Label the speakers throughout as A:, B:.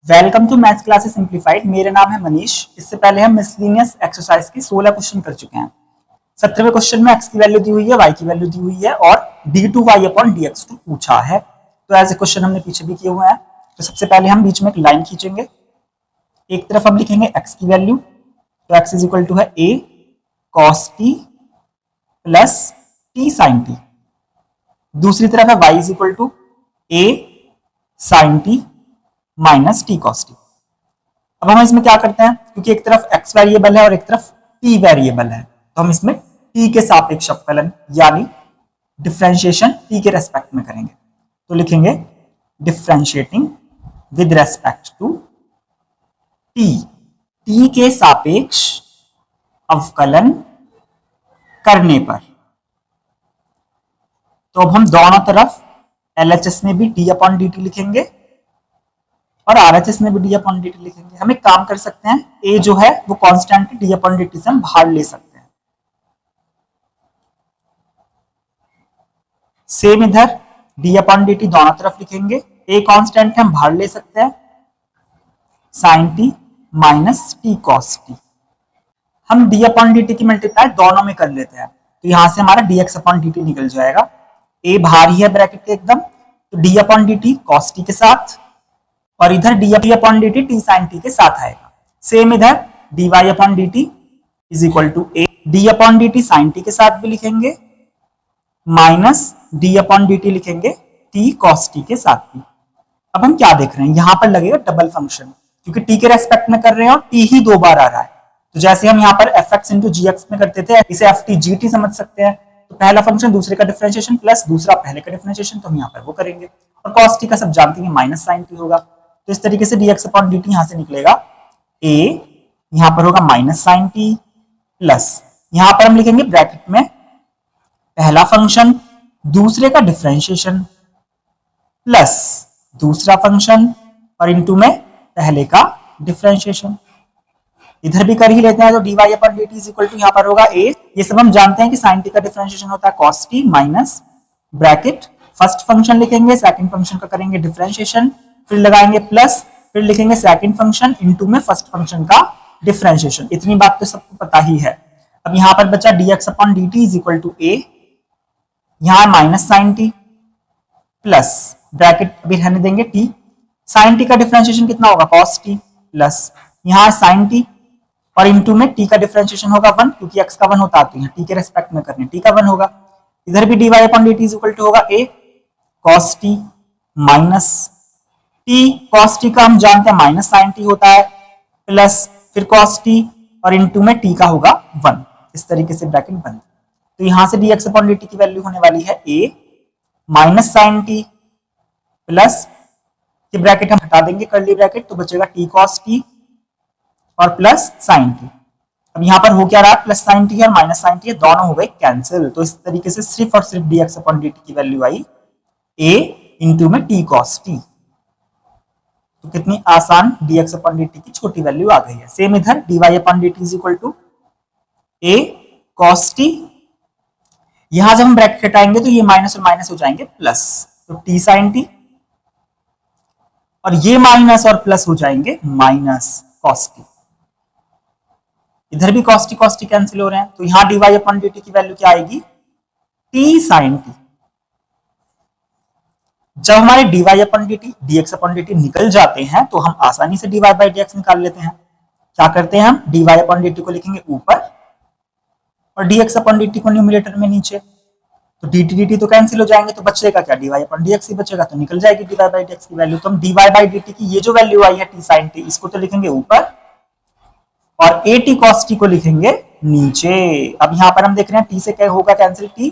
A: Welcome to maths classes simplified. मेरा नाम है मनीष। इससे पहले हम मिसलिनियस एक्सरसाइज के 16 क्वेश्चन कर चुके हैं। 17वें क्वेश्चन में x की वैल्यू दी हुई है, y की वैल्यू दी हुई है और d2y अपॉन dx2 पूछा है। तो ऐसे क्वेश्चन हमने पीछे भी किए हुए हैं। तो सबसे पहले हम बीच में एक लाइन खींचेंगे। एक तरफ हम लिखेंगे x की वैल्यू, तो x इज इक्वल टू है a cos t plus t sin t। दूसरी तरफ है y is equal to a sin t minus t cos t. अब हम इसमें क्या करते हैं, क्योंकि एक तरफ x वेरिएबल है और एक तरफ t वेरिएबल है, तो हम इसमें t के सापेक्ष अवकलन यानी डिफरेंशिएशन t के रेस्पेक्ट में करेंगे। तो लिखेंगे differentiating with respect to t के सापेक्ष अवकलन करने पर। तो अब हम दोनों तरफ LHS में भी d अपॉन dt लिखेंगे और RHS में भी d अपॉन dt लिखेंगे। हम एक काम कर सकते हैं, a जो है वो कांस्टेंट है, d अपॉन dt से हम बाहर ले सकते हैं। सेम इधर d अपॉन dt दोनों तरफ लिखेंगे। a कांस्टेंट है, हम बाहर ले सकते हैं, sin t minus t cos t। हम d अपॉन dt की मल्टीप्लाई दोनों में कर लेते हैं, तो यहां से हमारा dx अपॉन dt निकल जाएगा। a बाहर ही है ब्रैकेट के एकदम, तो d upon dt cos t के साथ और इधर d upon d t t sine t के साथ आएगा। सेम इधर d y upon d t is equal to a d upon d t sine t के साथ भी लिखेंगे, minus d upon d t लिखेंगे टी कॉस टी के साथ भी। अब हम क्या देख रहे हैं, यहां पर लगेगा डबल फंक्शन, क्योंकि टी के रेस्पेक्ट में कर रहे हैं और टी ही दो बार आ रहा है। तो जैसे हम यहाँ पर एफ एक्स इंटू जी एक्स में करते थे, इसे एफ टी जी टी समझ सकते हैं। तो पहला फंक्शन दूसरे का डिफरेंशिएशन प्लस दूसरा पहले का डिफरेंशिएशन, तो हम यहाँ पर वो करेंगे। और कॉस टी का सब जानते हैं माइनस साइन टी होगा, तो इस तरीके से dx अपॉन dt यहां से निकलेगा a, यहां पर होगा माइनस साइन टी प्लस, यहां पर हम लिखेंगे ब्रैकेट में पहला फंक्शन दूसरे का डिफरेंशिएशन प्लस दूसरा फंक्शन और इनटू में पहले का डिफरेंशिएशन। इधर भी कर ही लेते हैं, तो dy upon dt is equal to यहां पर होगा a। ये सब हम जानते हैं कि साइन टी का डिफरेंशिएशन होता है cos t minus bracket first function लिखेंगे, सेकंड फंक्शन का करेंगे डिफरेंशिएशन, फिर लगाएंगे प्लस, फिर लिखेंगे सेकंड फंक्शन इनटू में फर्स्ट फंक्शन का डिफरेंशिएशन। इतनी बात तो सबको पता ही है। अब यहां पर बचा dx upon dt is equal to a, यहां minus sine t plus bracket अभी रहने देंगे t, साइन टी का डिफरेंशिएशन कितना होगा cos t प्लस यहां साइन टी और इनटू में t का डिफरेंशिएशन होगा 1, क्योंकि x का 1 होता है तो यहाँ t के रेस्पेक्ट में करने t का 1 होगा। इधर भी dy upon dt is equal to होगा a cos t minus t cos t का हम जानते हैं माइनस साइन t होता है प्लस फिर cos t और इनटू में t का होगा 1। इस तरीके से ब्रैकेट बंद। तो यहां से dx अपॉन dt की वैल्यू होने वाली है a minus sign t plus ये ब्रैकेट हम हटा देंगे कर्ली ब्रैकेट, तो बचेगा t cos t और प्लस साइन t। अब यहां पर हो क्या रहा है, प्लस साइन t और माइनस साइन t दोनों हो गए कैंसिल। तो इस तरीके से सिर्फ और सिर्फ dx अपॉन dt की वैल्यू आई a इनटू में t cos t। तो कितनी आसान dx अपॉन dt की छोटी वैल्यू आ गई है। सेम इधर dy upon dt is equal to a cos t, यहां जब हम ब्रैकेट हटाएंगे तो ये माइनस और माइनस हो जाएंगे प्लस, तो t sin t और ये माइनस और प्लस हो जाएंगे माइनस cos t। इधर भी cos t कैंसिल हो रहे हैं, तो यहां dy अपॉन dt की वैल्यू क्या आएगी t sin t। जब हमारे dy upon dt dx upon dt निकल जाते हैं तो हम आसानी से dy बाई dx निकाल लेते हैं। क्या करते हैं, हम dy अपॉन dt को लिखेंगे ऊपर और dx अपॉन dt को न्यूमरेटर में नीचे, तो dt तो कैंसिल हो जाएंगे, तो बचेगा क्या dy अपॉन dx ही बचेगा, तो निकल जाएगी dy बाई dx की वैल्यू। तो हम dy बाई dt की ये जो वैल्यू आई है t sin t, इसको तो लिखेंगे ऊपर और at cos t को लिखेंगे नीचे। अब यहां पर हम देख रहे हैं t से क्या होगा कैंसिल t,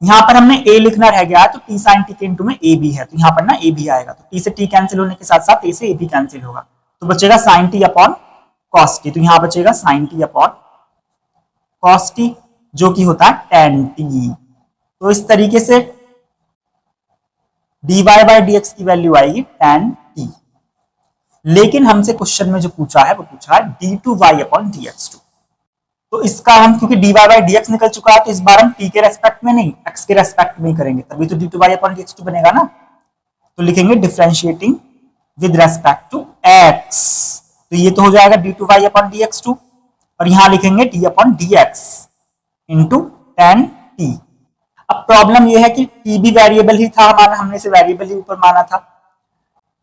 A: यहां पर हमने a लिखना रह गया है, तो t sin t के इनटू में a भी है, तो यहां पर ना a भी आएगा, तो t से t कैंसिल होने के साथ साथ a से a भी कैंसिल होगा, तो बचेगा sin t upon cos t। तो यहां बचेगा sin t upon cos t जो कि होता है tan t। तो इस तरीके से dy बाई dx की वैल्यू आएगी tan t। लेकिन हमसे क्वेश्चन में जो पूछा है वो पूछा है d2y अपॉन dx2। तो इसका हम क्योंकि dy बाई dx निकल चुका है, तो इस बार हम t के रेस्पेक्ट में नहीं x के रेस्पेक्ट में ही करेंगे, तभी तो d2y अपॉन dx2 बनेगा ना। तो लिखेंगे differentiating with respect to x, तो ये तो हो जाएगा d2y अपॉन dx2, और यहां लिखेंगे d upon dx into tan t। अब प्रॉब्लम ये है कि t भी वेरिएबल ही था हमारा, हमने इसे वेरिएबल ही ऊपर माना था,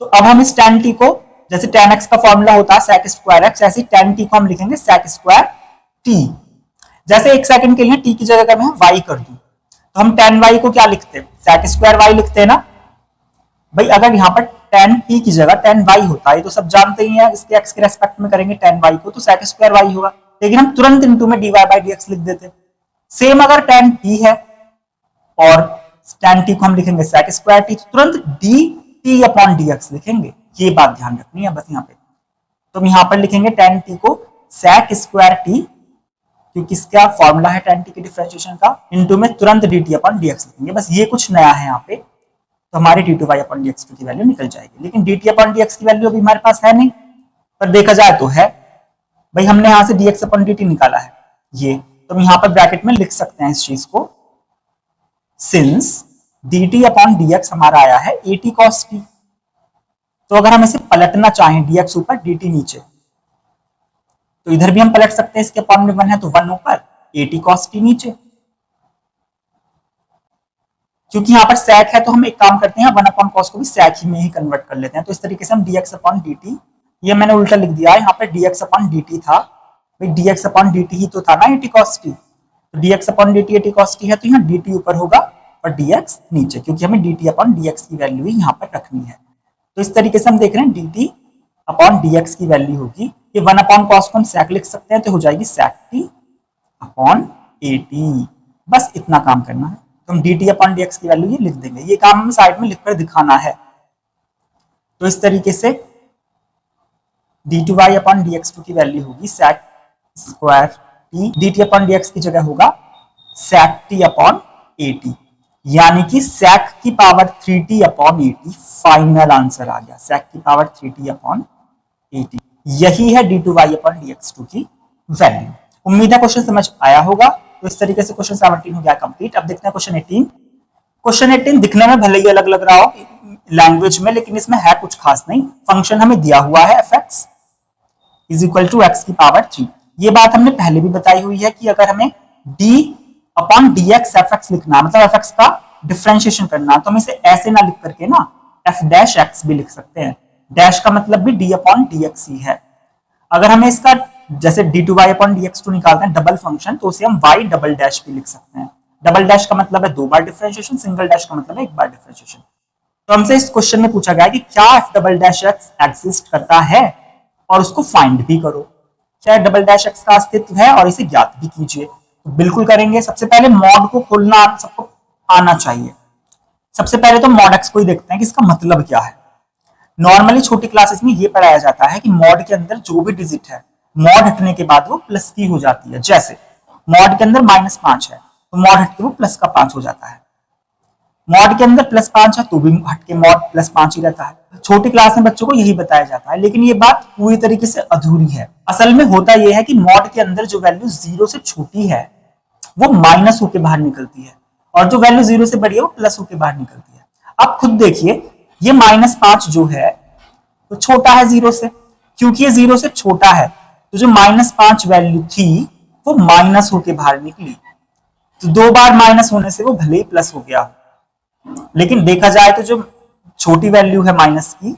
A: तो अब हम इस tan t को, जैसे tan x का फॉर्मूला होता है sec स्क्वायर x, ऐसे tan t को हम लिखेंगे sec स्क्वायर t। जैसे एक सेकंड के लिए t की जगह अगर मैं y कर दूं तो हम tan y को क्या लिखते हैं, sec स्क्वायर y लिखते हैं ना भाई। अगर यहाँ पर tan t की जगह tan y होता है तो सब जानते ही हैं, इसके x के रेस्पेक्ट में करेंगे tan y को तो sec स्क्वायर y होगा, लेकिन हम तुरंत इनटू में dy बाई dx लिख देते। सेम अगर tan t है और tan t को हम लिखेंगे sec स्क्वायर t, तुरंत dt अपॉन dx लिखेंगे, ये बात ध्यान रखनी है बस यहाँ पे। तो यहाँ पर लिखेंगे tan t को sec स्क्वायर t, क्योंकि इसका फॉर्मूला है tan t के डिफरेंशिएशन का, इनटू में तुरंत dt अपॉन dx लिखेंगे, बस ये कुछ नया है यहाँ पे। तो हमारी d2y अपॉन dx2 की वैल्यू निकल जाएगी, लेकिन dt अपॉन dx की वैल्यू अभी हमारे पास है नहीं, पर देखा जाए तो है भाई, हमने यहाँ से dx अपॉन dt निकाला है ये, तो हम यहाँ पर ब्रैकेट में लिख सकते हैं इस चीज को, सिंस dt अपॉन dx हमारा आया है 80 cos t। तो अगर हम इसे पलटना चाहें dx ऊपर dt नीचे, तो इधर भी हम पलट सकते हैं, इसके अपॉन में 1 है तो 1 ऊपर 80 cos t नीचे। क्योंकि यहाँ पर sec है तो हम एक काम करते हैं 1 अपॉन cos को भी sec ही में ही कन्वर्ट कर लेते हैं, तो इस तरीके से हम dx अपॉन dt, ये मैंने उल्टा लिख दिया है, यहाँ पर dx अपॉन dt था भाई, dx अपॉन dt ही तो था ना 80 cos t, तो dx upon dt 80 cos t है तो यहाँ dt ऊपर होगा और dx नीचे, क्योंकि हमें dt अपॉन dx की वैल्यू ही यहाँ पर रखनी है। तो इस तरीके से हम देख रहे हैं dt अपॉन dx की वैल्यू होगी, ये 1 अपॉन cos को हम sec लिख सकते हैं, तो हो जाएगी sec t अपॉन 80, बस इतना काम करना है। तो हम dt अपॉन dx की वैल्यू ये लिख देंगे, ये काम हमें साइड में लिखकर दिखाना है। तो इस तरीके से d2y अपॉन dx2 की वैल्यू होगी sec square t, dt upon dx की जगह होगा sec t अपॉन 80, यानी कि sec की power 3t upon 80 final answer आ गया, sec की पावर 3t अपॉन 80, यही है d2y अपॉन dx2 की वैल्यू। उम्मीद है क्वेश्चन समझ आया होगा। तो इस तरीके से क्वेश्चन 17 हो गया कंप्लीट। अब देखते हैं क्वेश्चन 18। क्वेश्चन 18 दिखने में भले ही अलग लग रहा हो लैंग्वेज में, लेकिन इसमें है कुछ खास नहीं। फंक्शन हमें दिया हुआ है fx is equal to x की पावर 3। ये बात हमने पहले भी बताई हुई है कि अगर हमें d अपॉन dx fx लिखना, मतलब fx का डिफरेंशिएशन करना, तो हम इसे ऐसे ना लिख करके ना f डैश x भी लिख सकते हैं। डैश का मतलब भी d अपॉन dx ही है। अगर हमें इसका जैसे d2y अपॉन dx2 निकालते हैं डबल फंक्शन, तो उसे हम y डबल डैश भी लिख सकते हैं। डबल डैश का मतलब है 2 बार डिफरेंशिएशन, सिंगल डैश का मतलब है 1 बार डिफरेंशिएशन। तो हमसे इस क्वेश्चन में पूछा गया कि क्या f double dash x exist करता है और उसको फाइंड भी करो। क्या डबल डैश x का अस्तित्व है और इसे ज्ञात भी कीजिए। तो बिल्कुल करेंगे। सबसे पहले मॉड को खोलना सबको आना चाहिए। सबसे पहले तो मॉड x को ही देखते हैं कि इसका मतलब क्या है। नॉर्मली छोटी क्लासेस में ये पढ़ाया जाता है कि मॉड के अंदर जो भी डिजिट है मॉड हटने के बाद वो प्लस की हो जाती है। जैसे मॉड के अंदर -5 है तो मॉड हट के वो प्लस का 5 हो जाता है। मॉड के अंदर +5 है तो भी हट के मॉड +5 ही रहता है। छोटी क्लास में बच्चों को यही बताया जाता है, लेकिन ये बात पूरी तरीके से अधूरी है। असल में होता यह है कि मॉड के अंदर जो वैल्यू 0 से छोटी है वो माइनस होके बाहर निकलती है और जो वैल्यू 0 से बड़ी है वो प्लस होके बाहर निकलती है। अब खुद देखिए ये -5 जो है तो छोटा है 0 से, क्योंकि ये 0 से छोटा है तो जो -5 वैल्यू थी वो माइनस होके बाहर निकली। तो 2 बार माइनस होने से वो भले ही प्लस हो गया, लेकिन देखा जाए तो जो छोटी वैल्यू है माइनस की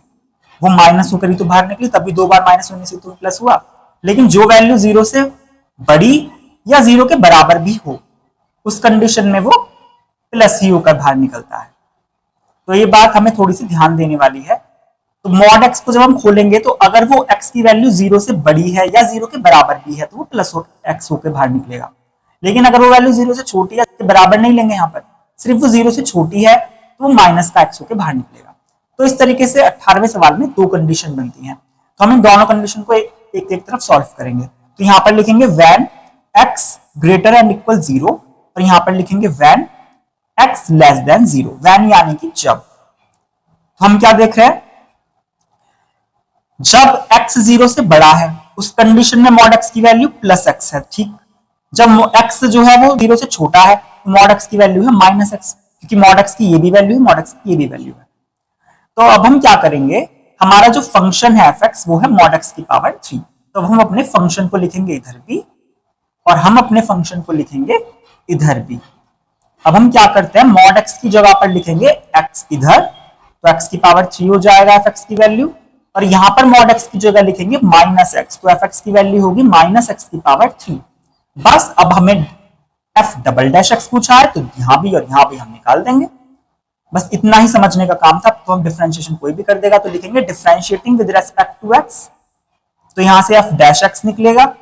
A: वो माइनस होकर ही तो बाहर निकली, तभी 2 बार माइनस होने से तो प्लस हुआ। लेकिन जो वैल्यू 0 से बड़ी या 0 के बराबर भी हो उस कंडीशन में वो प्लस ही होकर बाहर निकलता है। तो ये बात हमें थोड़ी सी ध्यान देने वाली है। तो मॉड x को जब हम खोलेंगे तो अगर वो x की वैल्यू 0 से बड़ी है या 0 के बराबर भी है तो वो प्लस x होकर बाहर निकलेगा। लेकिन अगर वो वैल्यू 0 से छोटी है के बराबर नहीं लेंगे, यहाँ पर सिर्फ वो 0 से छोटी है तो वो माइनस का x होकर बाहर निकलेगा। तो इस तरीके से 18वें सवाल में 2 कंडीशन बनती हैं। तो हम इन दोनों कंडीशन को एक तरफ सॉल्व करेंगे। तो यहाँ पर लिखेंगे when x greater and equal 0 और यहाँ पर लिखेंगे when x less than 0। When यानी कि जब। तो हम क्या देख रहे हैं, जब x 0 से बड़ा है उस कंडीशन में मॉड x की वैल्यू प्लस x है, ठीक। जब x जो है वो 0 से छोटा है तो मॉड x की वैल्यू है -x, क्योंकि मॉड x की ये भी वैल्यू है, मॉड x की ये भी वैल्यू है। तो अब हम क्या करेंगे, हमारा जो फंक्शन है fx वो है mod x की पावर 3। तो हम अपने फंक्शन को लिखेंगे इधर भी और हम अपने फंक्शन को लिखेंगे इधर भी। अब हम क्या करते हैं, mod x की जगह पर लिखेंगे x इधर, तो x की पावर 3 हो जाएगा fx की वैल्यू, और यहां पर mod x की जगह लिखेंगे माइनस x, तो fx की वैल्यू होगी माइनस x की पावर 3। बस अब हमें f डबल डैश x पूछा है, तो यहां भी और यहां भी हम निकाल देंगे। बस इतना ही समझने का काम था। तो हम डिफरेंशिएशन कोई भी कर देगा, तो लिखेंगे differentiating with respect to x, तो यहां से f डैश x निकलेगा।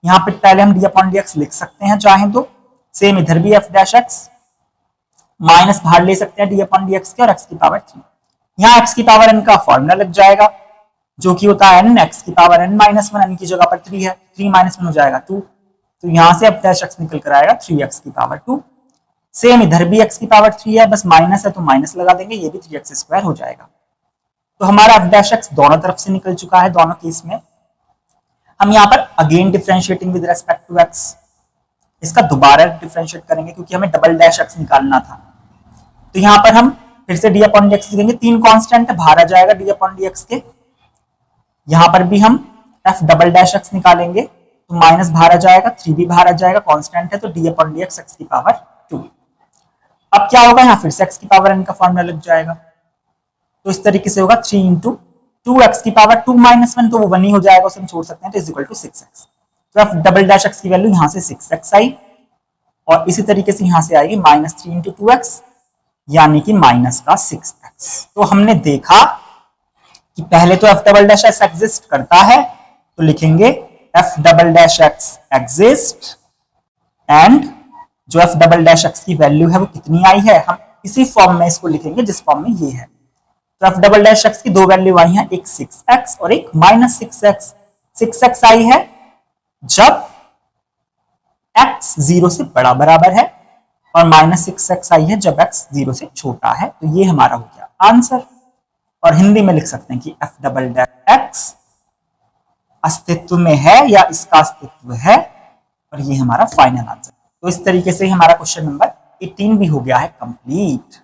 A: यहां पे पहले हम d अपॉन dx लिख सकते हैं चाहें तो, सेम इधर भी f डैश x, माइनस बाहर ले सकते हैं d अपॉन dx के और x की पावर 3। यहाँ x की पावर n का फॉर्मूला लग जाएगा, जो कि होता है n x की पावर n माइनस 1, n की जगह पर 3 है, 3 माइनस 1 हो जाएगा 2, तो यहां से f डैश x निकल कर आएगा 3x की पावर 2। सेम इधर भी x की पावर 3 है, बस माइनस है तो माइनस लगा देंगे, ये भी 3x स्क्वायर हो जाएगा। तो हमारा f डैश x दोनों तरफ से निकल चुका है, दोनों केस में। हम यहाँ पर again differentiating with respect to x, इसका दोबारा डिफरेंशिएट करेंगे क्योंकि हमें डबल डैश x निकालना था। तो यहाँ पर हम फिर से d अपॉन dx लिखेंगे, 3 कांस्टेंट है, बाहर आ जाएगा d अपॉन dx के। यहाँ पर भी हम f डबल डैश x निकालेंगे, तो माइनस बाहर आ जाएगा, 3 भी बाहर आ जाएगा, कांस्टेंट है, तो d अपॉन dx x की पावर 2। अब क्या होगा, यहाँ फिर से x की पावर n का फॉर्मूला लग जाएगा, तो इस तरीके से होगा 3 इंटू 2x की पावर 2 माइनस 1, तो वो 1 ही हो जाएगा, उसे हम छोड़ सकते हैं, तो इज इक्वल टू 6x। तो f डबल डैश x की वैल्यू यहाँ से 6x आई, और इसी तरीके से यहाँ से आएगी माइनस 3 इंटू 2x, यानी कि माइनस का 6x। तो हमने देखा कि पहले तो f double dash x exist करता है, तो लिखेंगे f double dash x exist, and जो f डबल डैश x की वैल्यू है वो कितनी आई है, हम इसी फॉर्म में इसको लिखेंगे जिस फॉर्म में ये है। तो f डबल डैश x की दो वैल्यू आई हैं, एक 6x और एक माइनस 6x। 6x आई है जब x 0 से बड़ा बराबर है, और माइनस 6x आई है जब x 0 से छोटा है। तो ये हमारा हो गया आंसर, और हिंदी में लिख सकते हैं कि f डबल डैश x अस्तित्व में है या इसका अस्तित्व है, और ये हमारा फाइनल आंसर। तो इस तरीके से हमारा क्वेश्चन नंबर 18 भी हो गया है कंप्लीट।